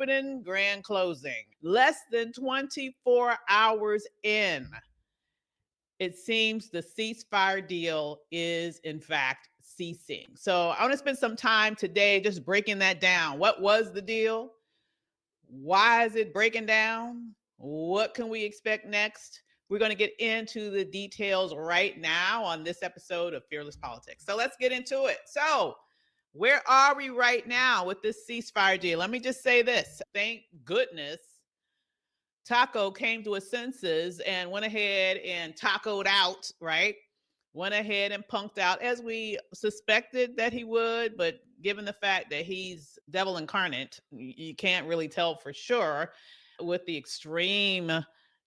opening, grand closing. Less than 24 hours in, it seems the ceasefire deal is in fact ceasing. So I want to spend some time today just breaking that down. What was the deal? Why is it breaking down? What can we expect next? We're going to get into the details right now on this episode of Fearless Politics. So let's get into it. So, where are we right now with this ceasefire deal? Let me just say this. Thank goodness Taco came to his senses and went ahead and tacoed out, right? Went ahead and punked out as we suspected that he would, but given the fact that he's devil incarnate, you can't really tell for sure with the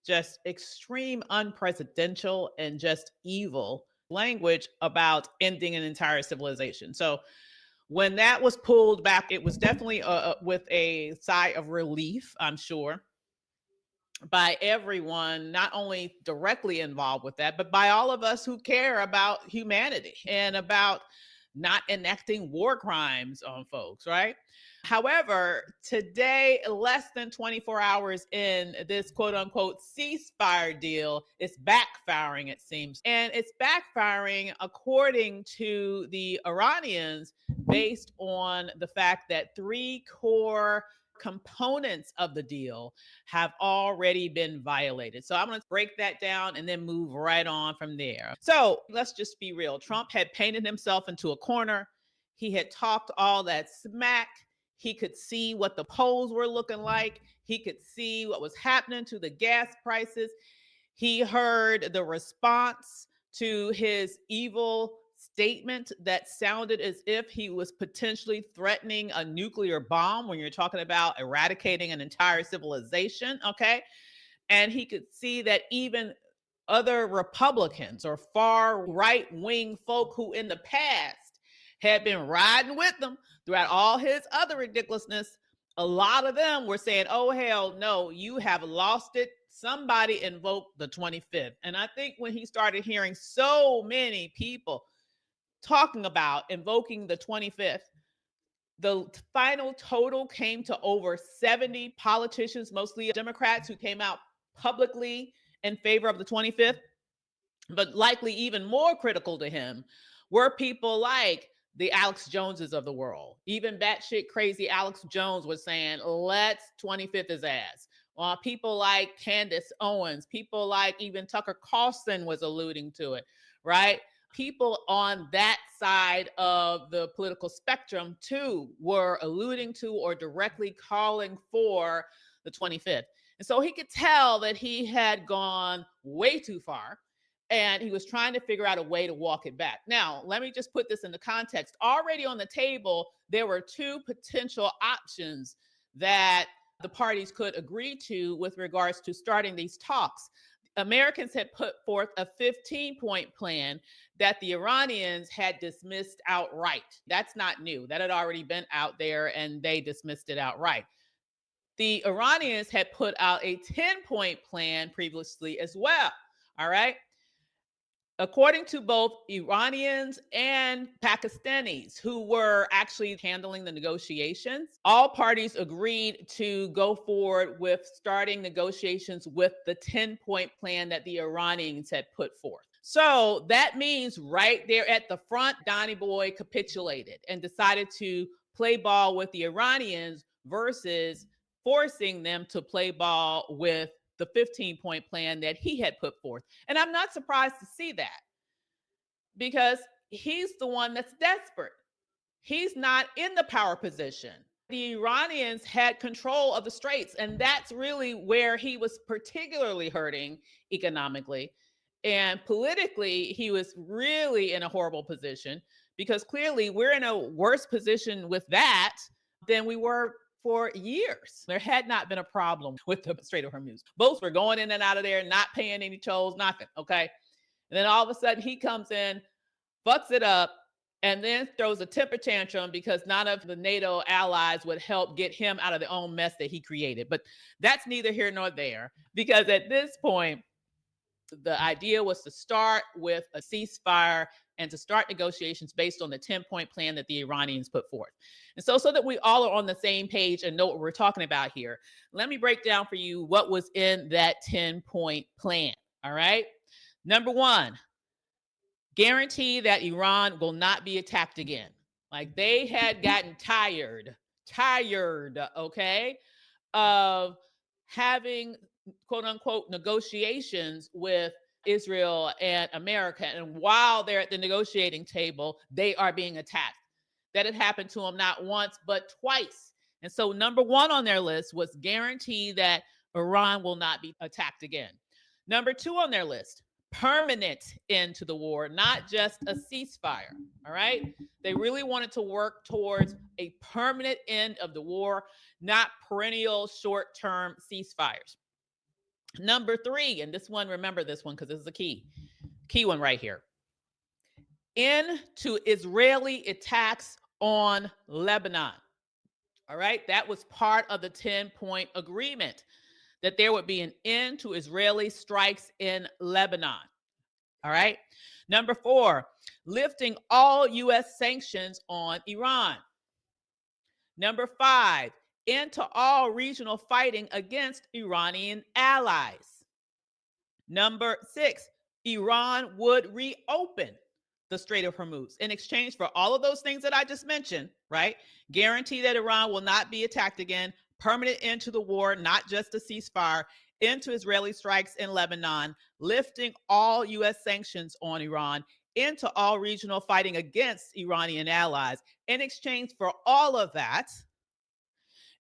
just extreme unpresidential and just evil language about ending an entire civilization. So when that was pulled back, it was definitely with a sigh of relief, I'm sure, by everyone, not only directly involved with that, but by all of us who care about humanity and about not enacting war crimes on folks, right? However, today, less than 24 hours in, this quote unquote ceasefire deal is backfiring, it seems. And it's backfiring according to the Iranians based on the fact that three core components of the deal have already been violated. So I'm going to break that down and then move right on from there. So let's just be real. Trump had painted himself into a corner. He had talked all that smack. He could see what the polls were looking like. He could see what was happening to the gas prices. He heard the response to his evil statement that sounded as if he was potentially threatening a nuclear bomb when you're talking about eradicating an entire civilization, okay? And he could see that even other Republicans or far right-wing folk who in the past had been riding with them throughout all his other ridiculousness, a lot of them were saying, oh, hell no, you have lost it. Somebody invoked the 25th. And I think when he started hearing so many people talking about invoking the 25th, the final total came to over 70 politicians, mostly Democrats, who came out publicly in favor of the 25th. But likely even more critical to him were people like the Alex Joneses of the world. Even batshit crazy Alex Jones was saying, let's 25th his ass. People like Candace Owens, people like even Tucker Carlson was alluding to it, right? People on that side of the political spectrum too were alluding to or directly calling for the 25th. And so he could tell that he had gone way too far and he was trying to figure out a way to walk it back. Now, let me just put this into context. Already on the table, there were two potential options that the parties could agree to with regards to starting these talks. Americans had put forth a 15-point plan that the Iranians had dismissed outright. That's not new. That had already been out there and they dismissed it outright. The Iranians had put out a 10-point plan previously as well. All right. According to both Iranians and Pakistanis who were actually handling the negotiations, all parties agreed to go forward with starting negotiations with the 10-point plan that the Iranians had put forth. So that means right there at the front, Donnie Boy capitulated and decided to play ball with the Iranians versus forcing them to play ball with the 15-point plan that he had put forth. And I'm not surprised to see that because he's the one that's desperate. He's not in the power position. The Iranians had control of the straits, and that's really where he was particularly hurting economically. And politically, he was really in a horrible position because clearly we're in a worse position with that than we were for years. There had not been a problem with the Strait of Hormuz. Boats were going in and out of there, not paying any tolls, nothing, okay? And then all of a sudden he comes in, fucks it up, and then throws a temper tantrum because none of the NATO allies would help get him out of the own mess that he created. But that's neither here nor there, because at this point, The idea was to start with a ceasefire and to start negotiations based on the 10-point plan that the Iranians put forth. And so that we all are on the same page and know what we're talking about here, let me break down for you what was in that 10-point plan. All right. Number one, guarantee that Iran will not be attacked again. Like they had gotten tired, okay, of having quote unquote negotiations with Israel and America. And while they're at the negotiating table, they are being attacked. That had happened to them not once, but twice. And so, number one on their list was guarantee that Iran will not be attacked again. Number two on their list, permanent end to the war, not just a ceasefire. All right. They really wanted to work towards a permanent end of the war, not perennial short term ceasefires. Number three, and this one, remember this one because this is a key one right here. End to Israeli attacks on Lebanon. All right. That was part of the 10-point agreement, that there would be an end to Israeli strikes in Lebanon. All right. Number four, lifting all U.S. sanctions on Iran. Number five, end to all regional fighting against Iranian allies. Number six, Iran would reopen the Strait of Hormuz in exchange for all of those things that I just mentioned, right? Guarantee that Iran will not be attacked again, permanent end to the war, not just a ceasefire, end to Israeli strikes in Lebanon, lifting all U.S. sanctions on Iran, into all regional fighting against Iranian allies. In exchange for all of that,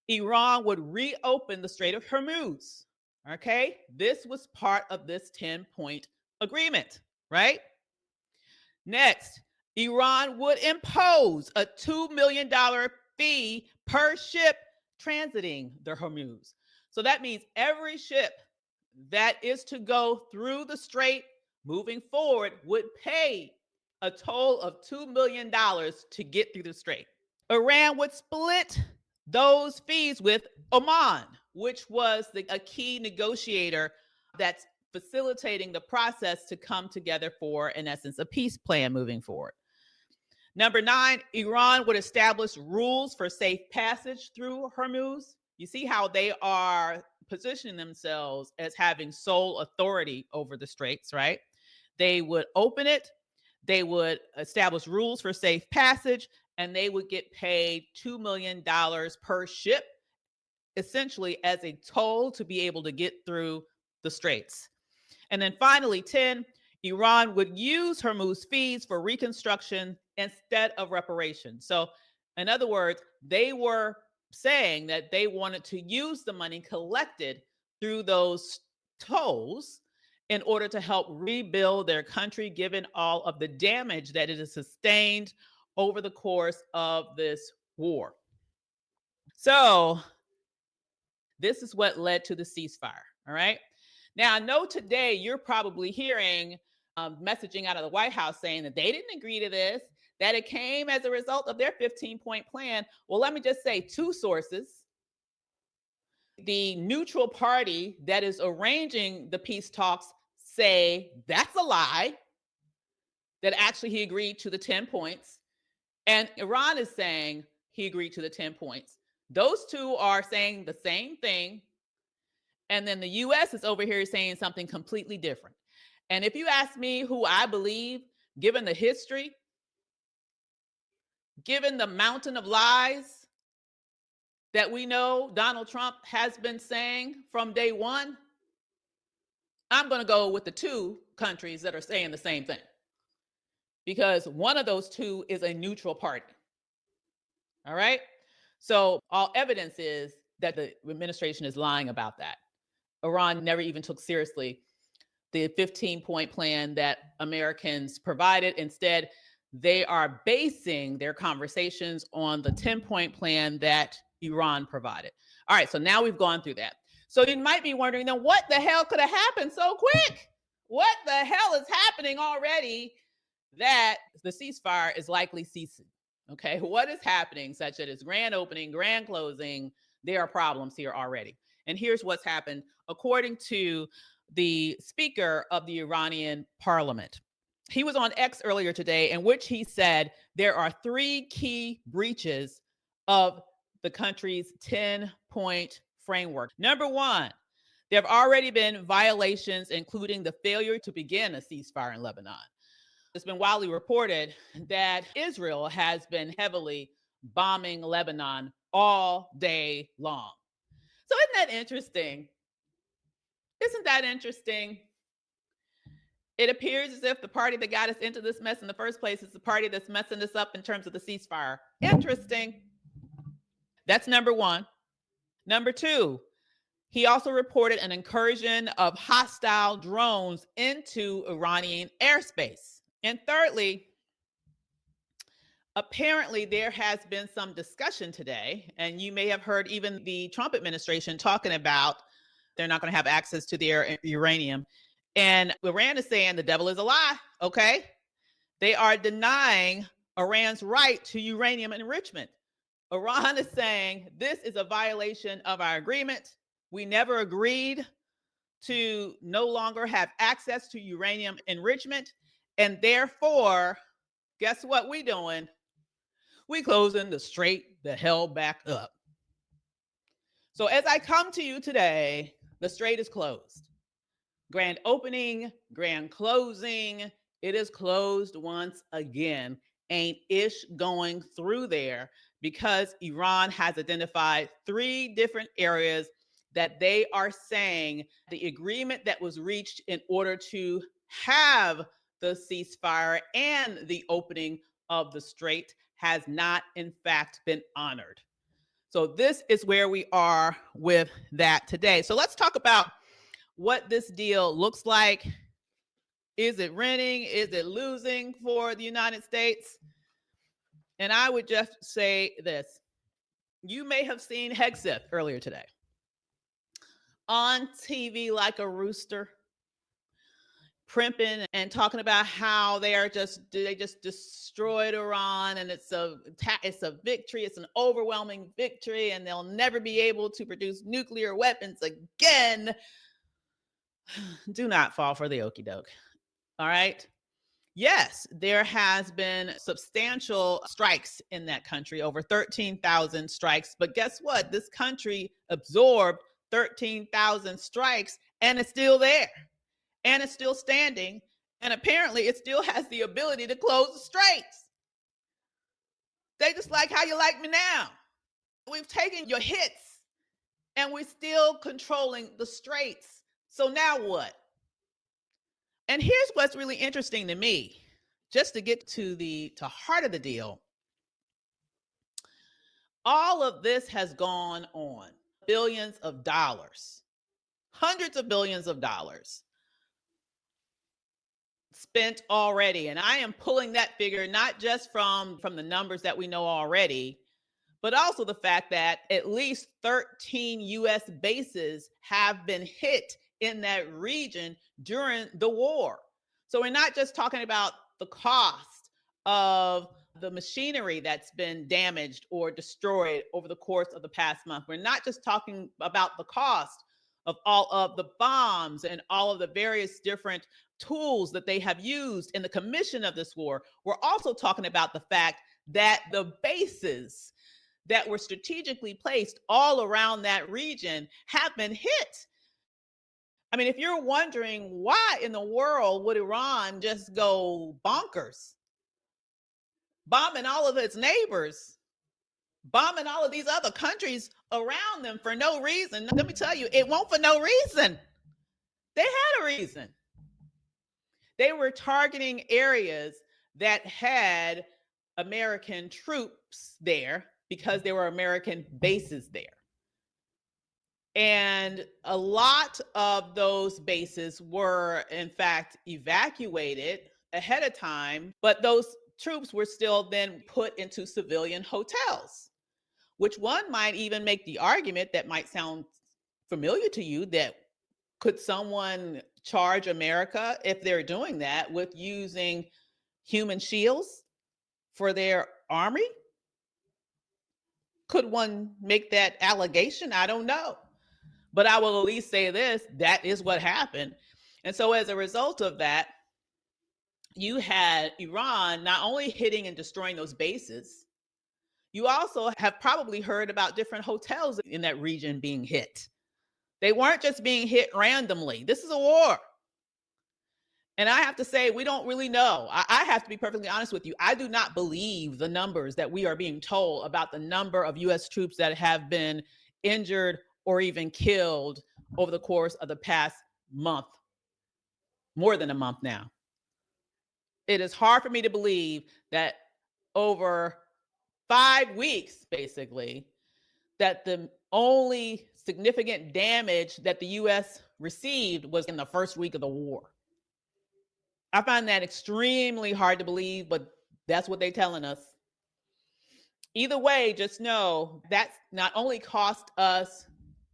Iran would reopen the Strait of Hormuz. Okay, this was part of this 10-point agreement, right? Next, Iran would impose a $2 million fee per ship transiting the Hormuz. So that means every ship that is to go through the strait moving forward would pay a total of $2 million to get through the strait. Iran would split those fees with Oman, which was a key negotiator that's facilitating the process to come together for, in essence, a peace plan moving forward. Number nine, Iran would establish rules for safe passage through Hormuz. You see how they are positioning themselves as having sole authority over the straits, right? They would open it, they would establish rules for safe passage, and they would get paid $2 million per ship, essentially as a toll to be able to get through the straits. And then finally, 10, Iran would use Hormuz fees for reconstruction instead of reparations. So, in other words, they were saying that they wanted to use the money collected through those tolls in order to help rebuild their country, given all of the damage that it has sustained over the course of this war. So, this is what led to the ceasefire. All right. Now, I know today you're probably hearing messaging out of the White House saying that they didn't agree to this, that it came as a result of their 15-point plan. Well, let me just say two sources. The neutral party that is arranging the peace talks say that's a lie, that actually he agreed to the 10 points. And Iran is saying he agreed to the 10 points. Those two are saying the same thing. And then the U.S. is over here saying something completely different. And if you ask me who I believe, given the history, given the mountain of lies that we know Donald Trump has been saying from day one, I'm going to go with the two countries that are saying the same thing. Because one of those two is a neutral party. All right? So all evidence is that the administration is lying about that. Iran never even took seriously the 15-point plan that Americans provided. Instead, they are basing their conversations on the 10-point plan that Iran provided. All right, so now we've gone through that. So you might be wondering, then what the hell could have happened so quick? What the hell is happening already that the ceasefire is likely ceasing? Okay, what is happening such that it's grand opening, grand closing? There are problems here already. And here's what's happened. According to the Speaker of the Iranian parliament. He was on X earlier today, in which he said there are three key breaches of the country's 10-point framework. Number one, there have already been violations, including the failure to begin a ceasefire in Lebanon. It's been widely reported that Israel has been heavily bombing Lebanon all day long. So, isn't that interesting? Isn't that interesting? It appears as if the party that got us into this mess in the first place is the party that's messing us up in terms of the ceasefire. Interesting. That's number one. Number two, he also reported an incursion of hostile drones into Iranian airspace. And thirdly, apparently there has been some discussion today, and you may have heard even the Trump administration talking about they're not going to have access to their uranium. And Iran is saying the devil is a lie, okay? They are denying Iran's right to uranium enrichment. Iran is saying this is a violation of our agreement. We never agreed to no longer have access to uranium enrichment. And therefore, guess what we doing? We closing the strait the hell back up. So as I come to you today, the strait is closed. Grand opening, grand closing. It is closed once again. Ain't ish going through there because Iran has identified three different areas that they are saying the agreement that was reached in order to have the ceasefire and the opening of the strait has not, in fact, been honored. So this is where we are with that today. So let's talk about what this deal looks like. Is it winning? Is it losing for the United States? And I would just say this. You may have seen Hegseth earlier today on TV like a rooster, primping and talking about how they just destroyed Iran and it's a victory, it's an overwhelming victory, and they'll never be able to produce nuclear weapons again. Do not fall for the okie doke. All right. Yes, there has been substantial strikes in that country, over 13,000 strikes. But guess what? This country absorbed 13,000 strikes and it's still there and it's still standing. And apparently it still has the ability to close the straits. They just like how you like me now. We've taken your hits and we're still controlling the straits. So now what? And here's what's really interesting to me, just to get to the heart of the deal. All of this has gone on. Billions of dollars, hundreds of billions of dollars spent already. And I am pulling that figure not just from the numbers that we know already, but also the fact that at least 13 U.S. bases have been hit in that region during the war. So we're not just talking about the cost of the machinery that's been damaged or destroyed over the course of the past month. We're not just talking about the cost of all of the bombs and all of the various different tools that they have used in the commission of this war. We're also talking about the fact that the bases that were strategically placed all around that region have been hit. I mean, if you're wondering why in the world would Iran just go bonkers, bombing all of its neighbors, bombing all of these other countries around them for no reason, let me tell you, it won't for no reason. They had a reason. They were targeting areas that had American troops there because there were American bases there. And a lot of those bases were, in fact, evacuated ahead of time, but those troops were still then put into civilian hotels, which one might even make the argument that might sound familiar to you that could someone charge America, if they're doing that, with using human shields for their army? Could one make that allegation? I don't know. But I will at least say this, that is what happened. And so as a result of that, you had Iran not only hitting and destroying those bases, you also have probably heard about different hotels in that region being hit. They weren't just being hit randomly. This is a war. And I have to say, we don't really know. I have to be perfectly honest with you. I do not believe the numbers that we are being told about the number of U.S. troops that have been injured or even killed over the course of the past month, more than a month now. It is hard for me to believe that over 5 weeks, basically, that the only significant damage that the U.S. received was in the first week of the war. I find that extremely hard to believe, but that's what they're telling us. Either way, just know that's not only cost us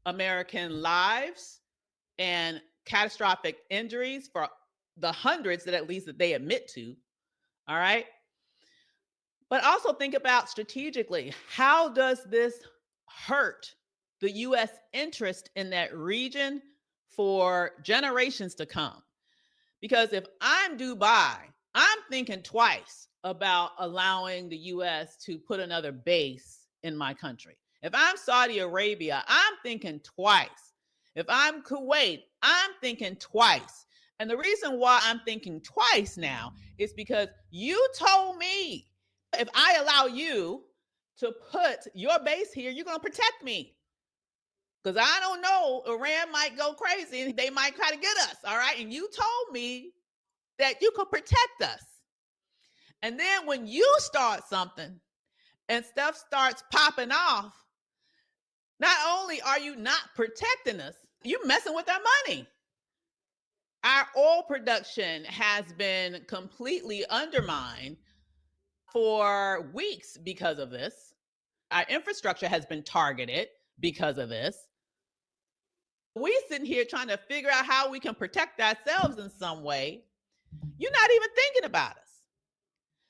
American lives and catastrophic injuries for the hundreds that at least that they admit to, all right? But also think about strategically, how does this hurt the U.S. interest in that region for generations to come? Because if I'm Dubai, I'm thinking twice about allowing the U.S. to put another base in my country. If I'm Saudi Arabia, I'm thinking twice. If I'm Kuwait, I'm thinking twice. And the reason why I'm thinking twice now is because you told me if I allow you to put your base here, you're going to protect me. Because I don't know, Iran might go crazy and they might try to get us. All right. And you told me that you could protect us. And then when you start something and stuff starts popping off, not only are you not protecting us, you're messing with our money. Our oil production has been completely undermined for weeks because of this. Our infrastructure has been targeted because of this. We sitting here trying to figure out how we can protect ourselves in some way. You're not even thinking about us.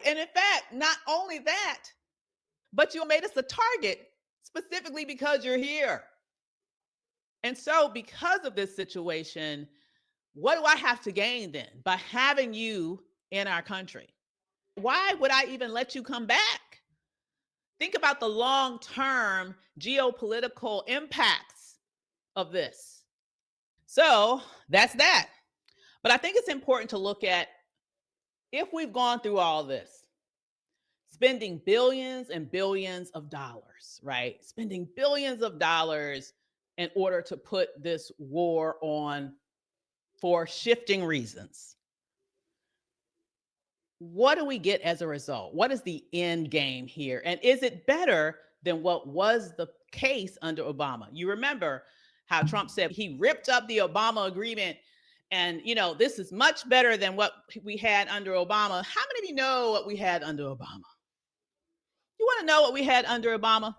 And in fact, not only that, but you made us a target specifically because you're here. And so, because of this situation, what do I have to gain then by having you in our country? Why would I even let you come back? Think about the long-term geopolitical impacts of this. So, that's that. But I think it's important to look at if we've gone through all this, spending billions and billions of dollars, right? Spending billions of dollars in order to put this war on for shifting reasons. What do we get as a result? What is the end game here? And is it better than what was the case under Obama? You remember how Trump said he ripped up the Obama agreement and, this is much better than what we had under Obama. How many of you know what we had under Obama? You want to know what we had under Obama?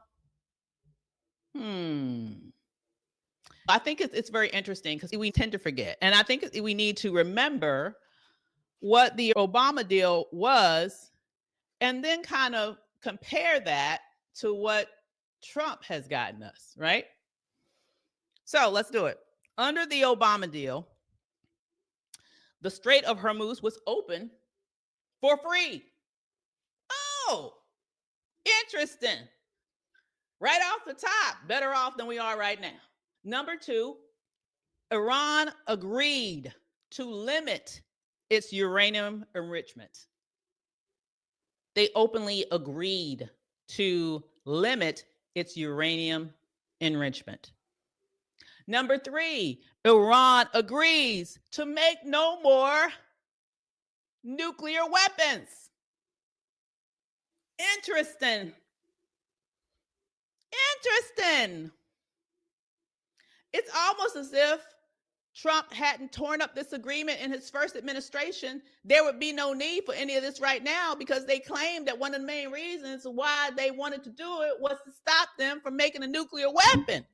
I think it's very interesting because we tend to forget. And I think we need to remember what the Obama deal was and then kind of compare that to what Trump has gotten us, right? So let's do it. Under the Obama deal, the Strait of Hormuz was open for free. Oh, interesting. Right off the top, better off than we are right now. Number two, Iran agreed to limit its uranium enrichment. They openly agreed to limit its uranium enrichment. Number three, Iran agrees to make no more nuclear weapons. Interesting. It's almost as if Trump hadn't torn up this agreement in his first administration. There would be no need for any of this right now because they claimed that one of the main reasons why they wanted to do it was to stop them from making a nuclear weapon.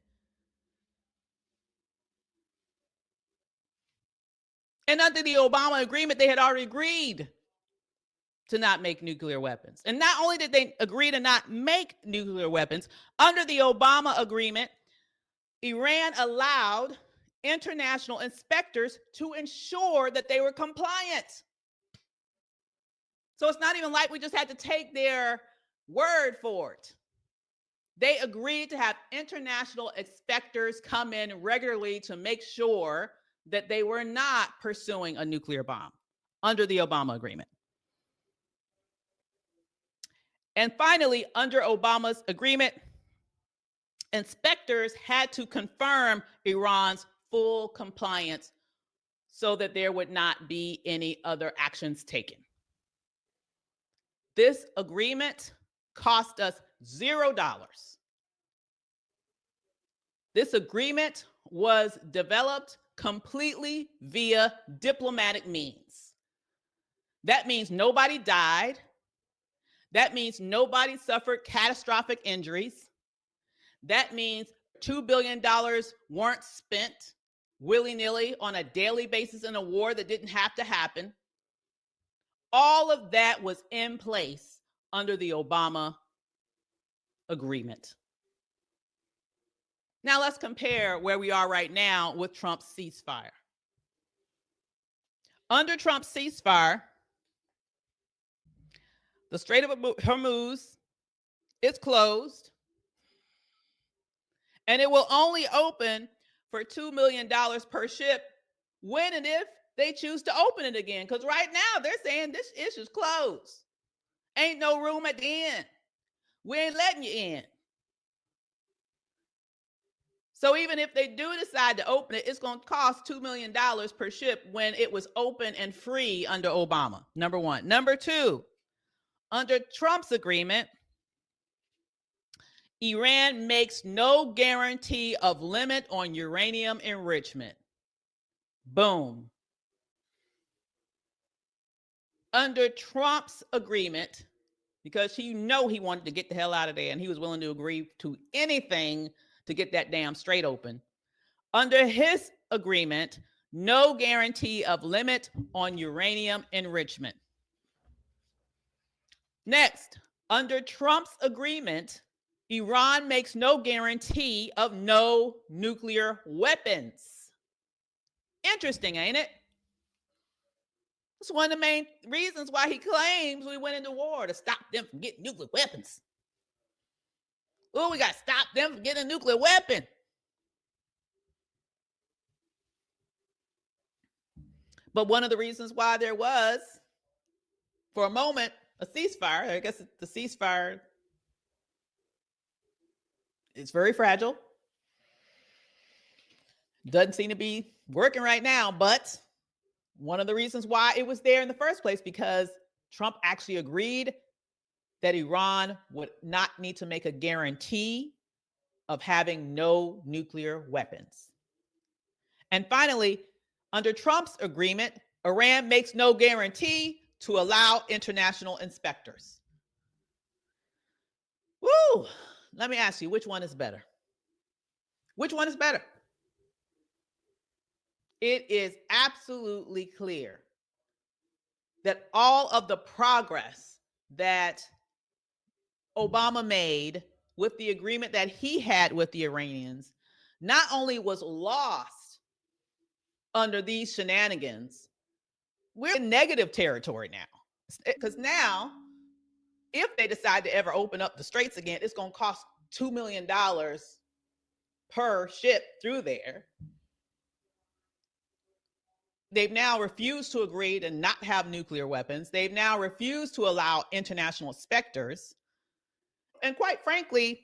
And under the Obama agreement, they had already agreed to not make nuclear weapons. And not only did they agree to not make nuclear weapons, under the Obama agreement, Iran allowed international inspectors to ensure that they were compliant. So it's not even like we just had to take their word for it. They agreed to have international inspectors come in regularly to make sure that they were not pursuing a nuclear bomb under the Obama agreement. And finally, under Obama's agreement, inspectors had to confirm Iran's full compliance so that there would not be any other actions taken. This agreement cost us $0. This agreement was developed completely via diplomatic means. That means nobody died. That means nobody suffered catastrophic injuries. That means $2 billion weren't spent willy-nilly on a daily basis in a war that didn't have to happen. All of that was in place under the Obama agreement. Now let's compare where we are right now with Trump's ceasefire. Under Trump's ceasefire, the Strait of Hormuz is closed, and it will only open for $2 million per ship when and if they choose to open it again. Because right now they're saying this issue's closed. Ain't no room at the end. We ain't letting you in. So even if they do decide to open it, it's going to cost $2 million per ship when it was open and free under Obama, number one. Number two, under Trump's agreement, Iran makes no guarantee of limit on uranium enrichment. Boom. Under Trump's agreement, because he wanted to get the hell out of there and he was willing to agree to anything to get that damn strait open. Under his agreement, no guarantee of limit on uranium enrichment. Next, under Trump's agreement, Iran makes no guarantee of no nuclear weapons. Interesting, ain't it? That's one of the main reasons why he claims we went into war, to stop them from getting nuclear weapons. Oh, we got to stop them from getting a nuclear weapon. But one of the reasons why there was, for a moment, a ceasefire, I guess the ceasefire is very fragile. Doesn't seem to be working right now, but one of the reasons why it was there in the first place, because Trump actually agreed that Iran would not need to make a guarantee of having no nuclear weapons. And finally, under Trump's agreement, Iran makes no guarantee to allow international inspectors. Woo! Let me ask you, which one is better? Which one is better? It is absolutely clear that all of the progress that Obama made with the agreement that he had with the Iranians not only was lost under these shenanigans, we're in negative territory now. Because now, if they decide to ever open up the straits again, it's going to cost $2 million per ship through there. They've now refused to agree to not have nuclear weapons. They've now refused to allow international inspectors. And quite frankly,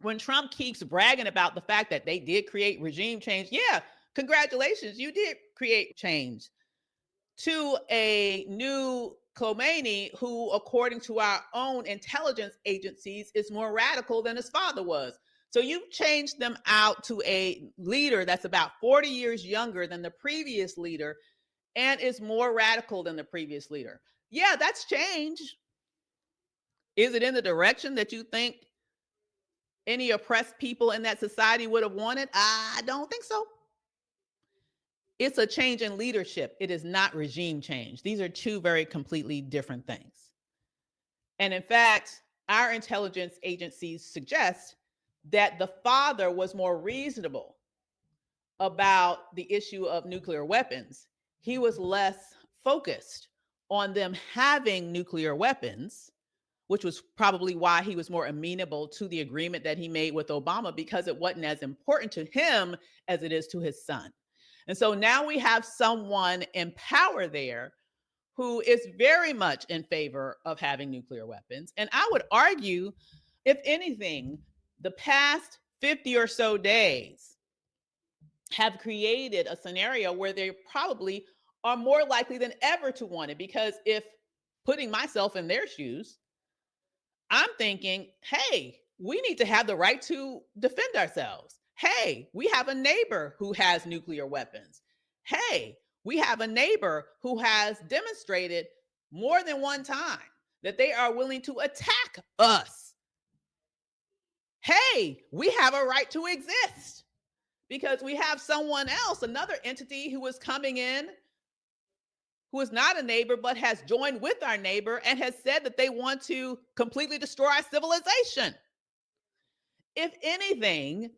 when Trump keeps bragging about the fact that they did create regime change, yeah, congratulations, you did create change to a new Khomeini who, according to our own intelligence agencies, is more radical than his father was. So you've changed them out to a leader that's about 40 years younger than the previous leader and is more radical than the previous leader. Yeah, that's change. Is it in the direction that you think any oppressed people in that society would have wanted? I don't think so. It's a change in leadership. It is not regime change. These are two very completely different things. And in fact, our intelligence agencies suggest that the father was more reasonable about the issue of nuclear weapons. He was less focused on them having nuclear weapons, which was probably why he was more amenable to the agreement that he made with Obama, because it wasn't as important to him as it is to his son. And so now we have someone in power there who is very much in favor of having nuclear weapons. And I would argue, if anything, the past 50 or so days have created a scenario where they probably are more likely than ever to want it. Because if putting myself in their shoes, I'm thinking, hey, we need to have the right to defend ourselves. Hey, we have a neighbor who has nuclear weapons. Hey, we have a neighbor who has demonstrated more than one time that they are willing to attack us. Hey, we have a right to exist because we have someone else, another entity who is coming in, who is not a neighbor, but has joined with our neighbor and has said that they want to completely destroy our civilization. If anything,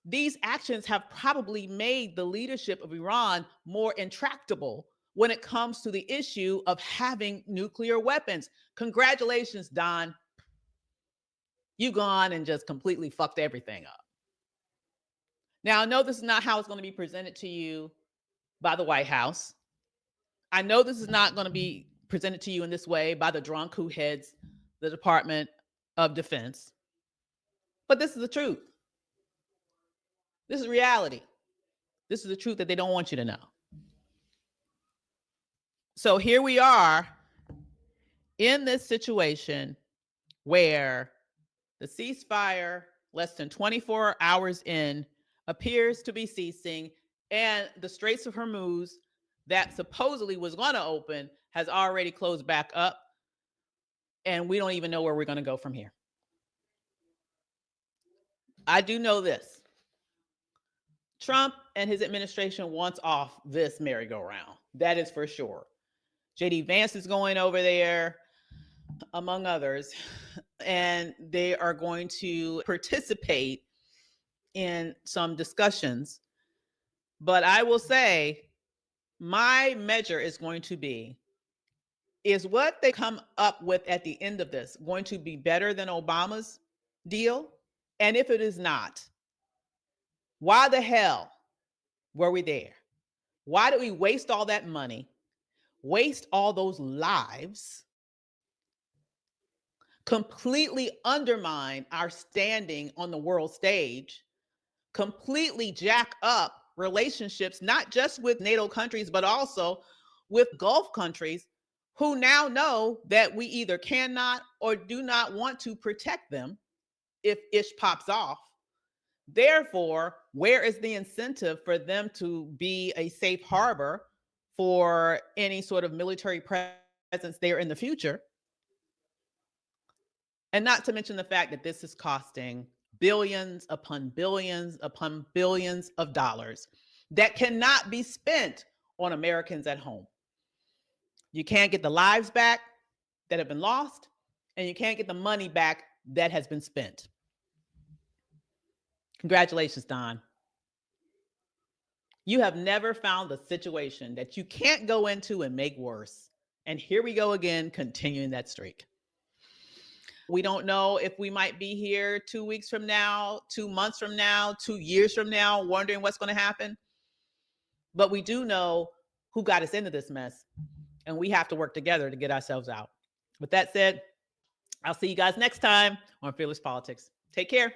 these actions have probably made the leadership of Iran more intractable when it comes to the issue of having nuclear weapons. Congratulations, Don. You gone and just completely fucked everything up. Now, I know this is not how it's going to be presented to you by the White House. I know this is not going to be presented to you in this way by the drunk who heads the Department of Defense. But this is the truth. This is reality. This is the truth that they don't want you to know. So here we are in this situation where the ceasefire, less than 24 hours in, appears to be ceasing, and the Straits of Hormuz that supposedly was going to open has already closed back up, and we don't even know where we're going to go from here. I do know this. Trump and his administration wants off this merry-go-round. That is for sure. J.D. Vance is going over there, among others, and they are going to participate in some discussions. But I will say, my measure is going to be, is what they come up with at the end of this going to be better than Obama's deal? And if it is not, why the hell were we there? Why did we waste all that money, waste all those lives, completely undermine our standing on the world stage, completely jack up relationships, not just with NATO countries, but also with Gulf countries who now know that we either cannot or do not want to protect them if ish pops off. Therefore, where is the incentive for them to be a safe harbor for any sort of military presence there in the future? And not to mention the fact that this is costing billions upon billions upon billions of dollars that cannot be spent on Americans at home. You can't get the lives back that have been lost, and you can't get the money back that has been spent. Congratulations, Don. You have never found a situation that you can't go into and make worse. And here we go again, continuing that streak. We don't know if we might be here 2 weeks from now, 2 months from now, 2 years from now, wondering what's going to happen. But we do know who got us into this mess, and we have to work together to get ourselves out. With that said, I'll see you guys next time on Fearless Politics. Take care.